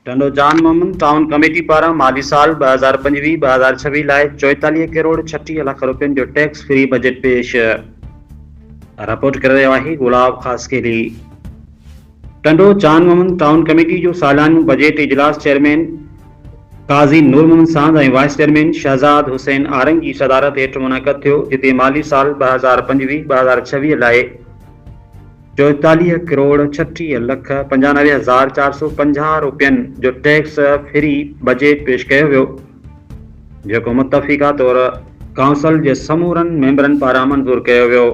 Tando Jan Mohammad town committee पारां माली साल 2025-2026 लाइ 44 करोड़ 36 लाख रुपयनि जो टैक्स फ्री बजट पेश। रिपोर्ट करे रहियो आहे गुलाब खासकेली। टंडो जान मोहम्मद टाउन कमेटी जो सालानो बजट इजलास चेयरमैन काज़ी नूर मोहम्मद सांद ऐं वाइस चेयरमैन शहजाद हुसैन आरंग जी सदारत हेठि मुनक़द थियो, जिते माली साल 2025-2026 लाइ 44 करोड़ 36 लख 95,450 रुपयनि जो टैक्स फ्री बजट पेश कयो वियो, जेको मुतफ़िक़ा तौर काउंसिल जे समूरनि मेंबरनि पारां मंज़ूर कयो वियो।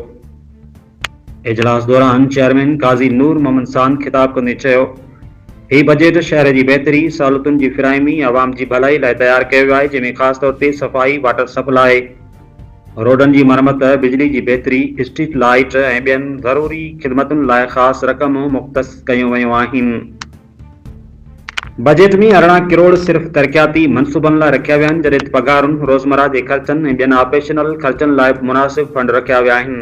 इजलास दौरान चेयरमैन काज़ी नूर मोहम्मद सांद ख़िताब कंदे चयो, ही बजट शहर जी बहितरी, सहूलियतुनि जी फिराइमी, अवाम जी भलाई लाइ तयारु कयो वियो आहे, जंहिंमें ख़ासि तौर ते सफ़ाई, वाटर सप्लाई, रोडनि जी मरमत, बिजली जी बहितरी, स्ट्रीट लाइट ऐं ॿियनि ज़रूरी ख़िदमतुनि लाइ ख़ासि रक़मूं मुख़्तस कयूं वयूं आहिनि। बजट में 18 करोड़ सिर्फ़ तरक़ियाती मनसूबनि लाइ रखिया विया आहिनि, जॾहिं पगारुनि, रोज़मर्रा जे ख़र्चनि ऐं ॿियनि ऑपरेशनल ख़र्चनि लाइ मुनासिब फंड रखिया विया आहिनि।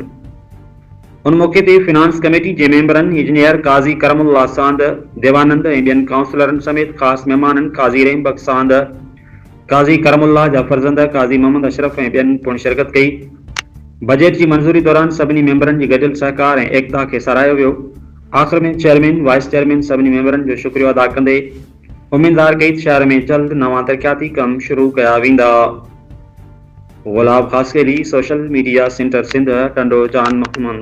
उन मौक़े ते फिनांस कमेटी जे मेंबरनि इंजीनियर काज़ी करमुल्लाह सांद, देवानंद ऐं ॿियनि काउंसलरनि समेत ख़ासि महिमाननि काज़ी रहमबख़्श सांद, काज़ी करमुल्लाह जा फर्ज़ंद काज़ी मोहम्मद अशरफ ऐं ॿियनि पिणु शिरकत कई। बजट जी मंज़ूरी दौरान सभिनी मेंबरनि जी गॾियल सहकार ऐं एकता खे साराहियो वियो। आख़िर में चेयरमैन, वाइस चेयरमैन सभिनी मेंबरनि जो शुक्रिया अदा कंदे उम्मीद ज़ाहिर कई त शहर में जल्द नवां तरक़ियाती कम शुरू कया वेंदा। Gulab Khaskheli, social media center Sindh, Tando Jan Mohammad.